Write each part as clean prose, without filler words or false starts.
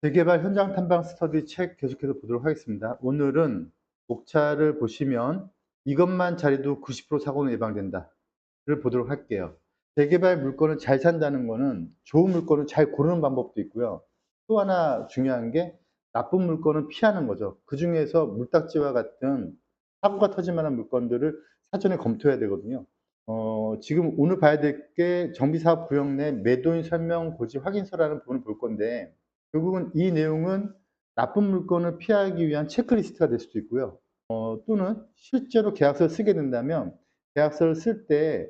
재개발 현장 탐방 스터디 책 계속해서 보도록 하겠습니다. 오늘은 목차를 보시면 "이것만 잘해도 90% 사고는 예방된다."를 보도록 할게요. 재개발 물건을 잘 산다는 거는 좋은 물건을 잘 고르는 방법도 있고요. 또 하나 중요한 게 나쁜 물건은 피하는 거죠. 그중에서 물딱지와 같은 사고가 터질 만한 물건들을 사전에 검토해야 되거든요. 지금 오늘 봐야 될 게 정비사업 구역 내 매도인 설명 고지 확인서라는 부분을 볼 건데, 결국은 이 내용은 나쁜 물건을 피하기 위한 체크리스트가 될 수도 있고요. 또는 실제로 계약서를 쓰게 된다면 계약서를 쓸 때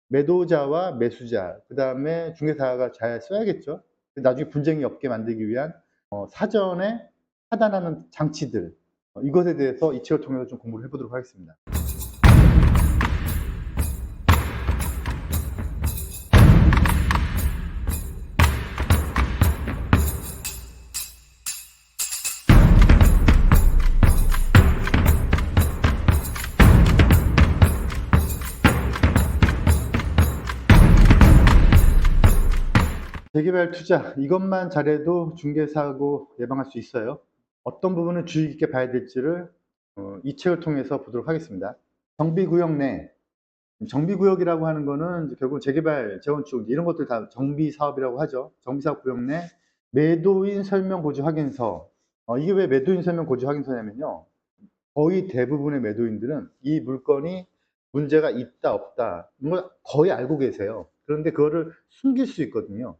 매도자와 매수자, 그다음에 중개사가 잘 써야겠죠. 나중에 분쟁이 없게 만들기 위한 사전에 차단하는 장치들, 이것에 대해서 이 책을 통해서 좀 공부를 해 보도록 하겠습니다. 재개발 투자, 이것만 잘해도 중개사고 예방할 수 있어요. 어떤 부분을 주의 깊게 봐야 될지를 이 책을 통해서 보도록 하겠습니다. 정비구역 내, 정비구역이라고 하는 거는 이제 결국 재개발, 재건축 이런 것들 다 정비사업이라고 하죠. 정비사업 구역 내 매도인 설명 고지 확인서. 이게 왜 매도인 설명 고지 확인서냐면요, 거의 대부분의 매도인들은 이 물건이 문제가 있다 없다 이런 걸 거의 알고 계세요. 그런데 그거를 숨길 수 있거든요.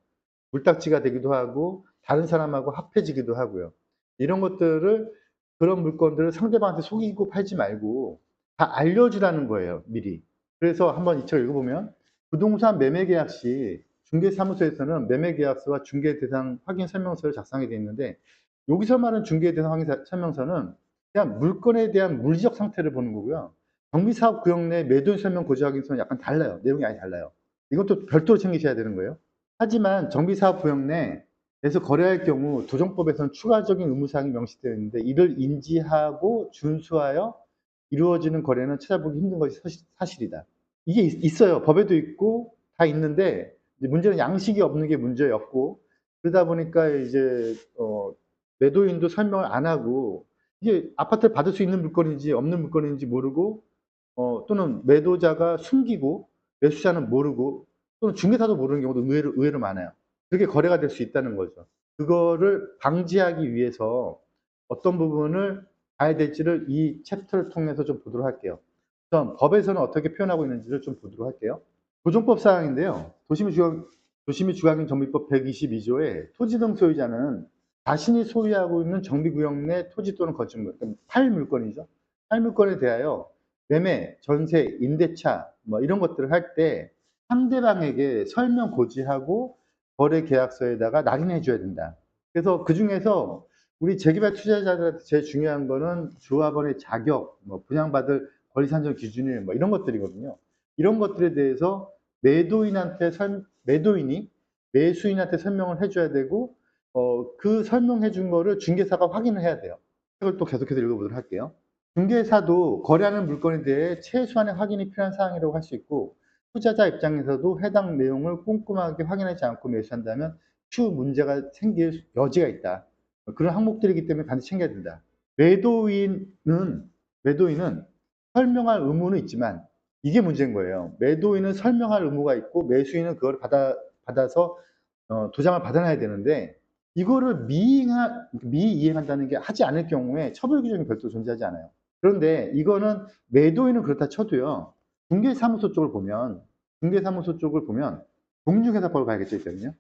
물딱지가 되기도 하고 다른 사람하고 합해지기도 하고요. 이런 것들을, 그런 물건들을 상대방한테 속이고 팔지 말고 다 알려주라는 거예요, 미리. 그래서 한번 이 책을 읽어보면 부동산 매매 계약 시 중개사무소에서는 매매 계약서와 중개 대상 확인 설명서를 작성하게 되어 있는데, 여기서 말하는 중개 대상 확인 설명서는 그냥 물건에 대한 물리적 상태를 보는 거고요. 정비사업 구역 내 매도인 설명 고지 확인서는 약간 달라요. 내용이 아예 달라요. 이것도 별도로 챙기셔야 되는 거예요. 하지만 정비사업 구역 내에서 거래할 경우 도정법에서는 추가적인 의무사항이 명시되어 있는데, 이를 인지하고 준수하여 이루어지는 거래는 찾아보기 힘든 것이 사실이다. 이게 있어요. 법에도 있고 다 있는데, 이제 문제는 양식이 없는 게 문제였고, 그러다 보니까 이제 매도인도 설명을 안 하고, 이게 아파트를 받을 수 있는 물건인지 없는 물건인지 모르고, 또는 매도자가 숨기고 매수자는 모르고, 또는 중개사도 모르는 경우도 의외로 많아요. 그게 거래가 될 수 있다는 거죠. 그거를 방지하기 위해서 어떤 부분을 봐야 될지를 이 챕터를 통해서 좀 보도록 할게요. 우선 법에서는 어떻게 표현하고 있는지를 좀 보도록 할게요. 도정법 사항인데요. 도시및 주거환경 정비법 122조에 토지 등 소유자는 자신이 소유하고 있는 정비구역 내 토지 또는 건축물, 그러니까 팔 물건이죠. 팔 물건에 대하여 매매, 전세, 임대차 뭐 이런 것들을 할 때 상대방에게 설명 고지하고 거래 계약서에다가 낙인해 줘야 된다. 그래서 그중에서 우리 재개발 투자자들한테 제일 중요한 거는 조합원의 자격, 뭐 분양받을 권리 산정 기준일 뭐 이런 것들이거든요. 이런 것들에 대해서 매도인이 매수인한테 설명을 해 줘야 되고, 그 설명해 준 거를 중개사가 확인을 해야 돼요. 이걸 또 계속해서 읽어보도록 할게요. 중개사도 거래하는 물건에 대해 최소한의 확인이 필요한 사항이라고 할 수 있고, 투자자 입장에서도 해당 내용을 꼼꼼하게 확인하지 않고 매수한다면 추후 문제가 생길 여지가 있다. 그런 항목들이기 때문에 반드시 챙겨야 된다. 매도인은 설명할 의무는 있지만, 이게 문제인 거예요. 매도인은 설명할 의무가 있고 매수인은 그걸 받아서 도장을 받아놔야 되는데, 이거를 미이행한다는 게 하지 않을 경우에 처벌 규정이 별도로 존재하지 않아요. 그런데 이거는 매도인은 그렇다 쳐도요, 중개사무소 쪽을 보면 공인중개사법을 봐야겠죠, 있거든요.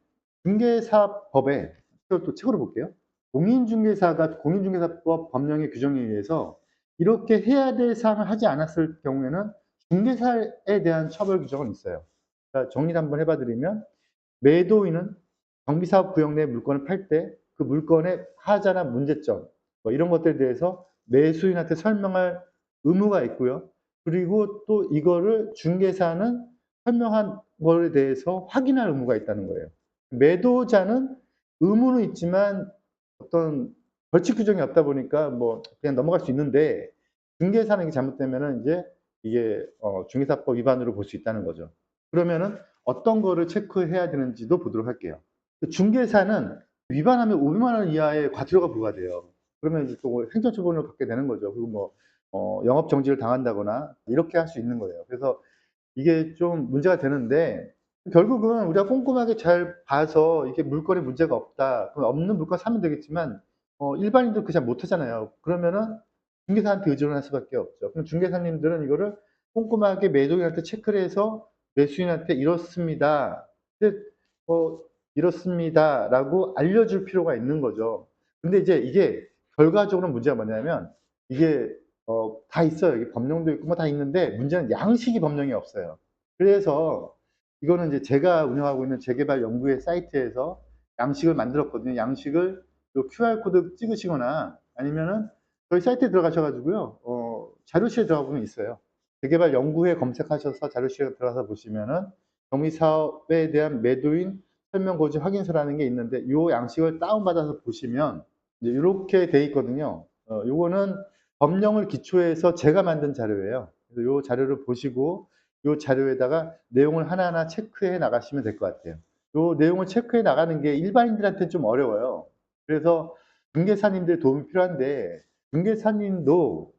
중개사법에, 이걸 또 책으로 볼게요. 공인중개사법 법령의 규정에 의해서 이렇게 해야 될 사항을 하지 않았을 경우에는 중개사에 대한 처벌 규정은 있어요. 그러니까 정리를 한번 해봐 드리면, 매도인은 정비사업 구역 내 물건을 팔 때 그 물건의 하자나 문제점 뭐 이런 것들에 대해서 매수인한테 설명할 의무가 있고요. 그리고 또 이거를 중개사는 설명한 거에 대해서 확인할 의무가 있다는 거예요. 매도자는 의무는 있지만 어떤 벌칙 규정이 없다 보니까 뭐 그냥 넘어갈 수 있는데, 중개사는 이게 잘못되면은 이제 이게 중개사법 위반으로 볼 수 있다는 거죠. 그러면은 어떤 거를 체크해야 되는지도 보도록 할게요. 중개사는 위반하면 500만 원 이하의 과태료가 부과돼요. 그러면 이제 또 행정처분을 받게 되는 거죠. 그리고 뭐 영업 정지를 당한다거나 이렇게 할 수 있는 거예요. 그래서 이게 좀 문제가 되는데, 결국은 우리가 꼼꼼하게 잘 봐서 이게 물건에 문제가 없다, 그럼 없는 물건 사면 되겠지만 일반인들은 그거 잘 못하잖아요. 그러면은 중개사한테 의존을 할 수밖에 없죠. 그럼 중개사님들은 이거를 꼼꼼하게 매도인한테 체크를 해서 매수인한테 "이렇습니다. 근데 이렇습니다."라고 알려줄 필요가 있는 거죠. 근데 이제 이게 결과적으로 문제가 뭐냐면, 이게 다 있어요. 이게 법령도 있고 뭐 다 있는데, 문제는 양식이 법령에 없어요. 그래서 이거는 이제 제가 운영하고 있는 재개발 연구회 사이트에서 양식을 만들었거든요. 양식을 요 QR 코드 찍으시거나 아니면은 저희 사이트에 들어가셔 가지고요. 자료실에 들어가 보면 있어요. 재개발 연구회 검색하셔서 자료실에 들어가서 보시면은 정비 사업에 대한 매도인 설명 고지 확인서라는 게 있는데, 요 양식을 다운받아서 보시면 이제 요렇게 돼 있거든요. 요거는 법령을 기초해서 제가 만든 자료예요. 그래서 요 자료를 보시고 요 자료에다가 내용을 하나하나 체크해 나가시면 될 것 같아요. 요 내용을 체크해 나가는 게 일반인들한테는 좀 어려워요. 그래서 중개사님들의 도움이 필요한데, 중개사님도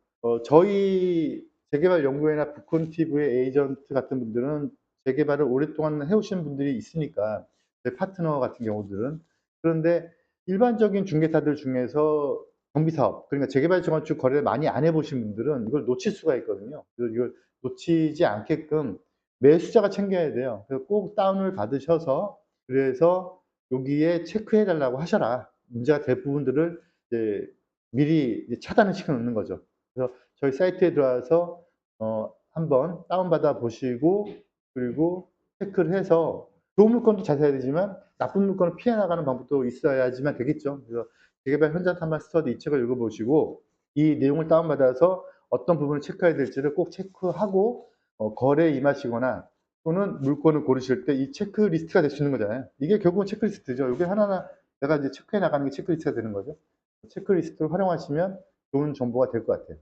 저희 재개발 연구회나 부콘티브의 에이전트 같은 분들은 재개발을 오랫동안 해 오신 분들이 있으니까, 제 파트너 같은 경우들은. 그런데 일반적인 중개사들 중에서 정비사업, 그러니까 재개발 재건축 거래를 많이 안 해 보신 분들은 이걸 놓칠 수가 있거든요. 그래서 이걸 놓치지 않게끔 매수자가 챙겨야 돼요. 그래서 꼭 다운을 받으셔서, 그래서 "여기에 체크해 달라고 하셔라." 문제가 될 부분들을 이제 미리 이제 차단을 시켜 놓는 거죠. 그래서 저희 사이트에 들어와서 한번 다운받아 보시고, 그리고 체크를 해서 좋은 물건도 잘 사야 되지만 나쁜 물건을 피해 나가는 방법도 있어야지만 되겠죠. 그래서 재개발 현장 탐방 스터디 이 책을 읽어 보시고 이 내용을 다운받아서 어떤 부분을 체크해야 될지를 꼭 체크하고 거래에 임하시거나 또는 물건을 고르실 때 이 체크리스트가 될 수 있는 거잖아요. 이게 결국은 체크리스트죠. 요게 하나하나 내가 이제 체크해 나가는 게 체크리스트가 되는 거죠. 체크리스트를 활용하시면 좋은 정보가 될 것 같아요.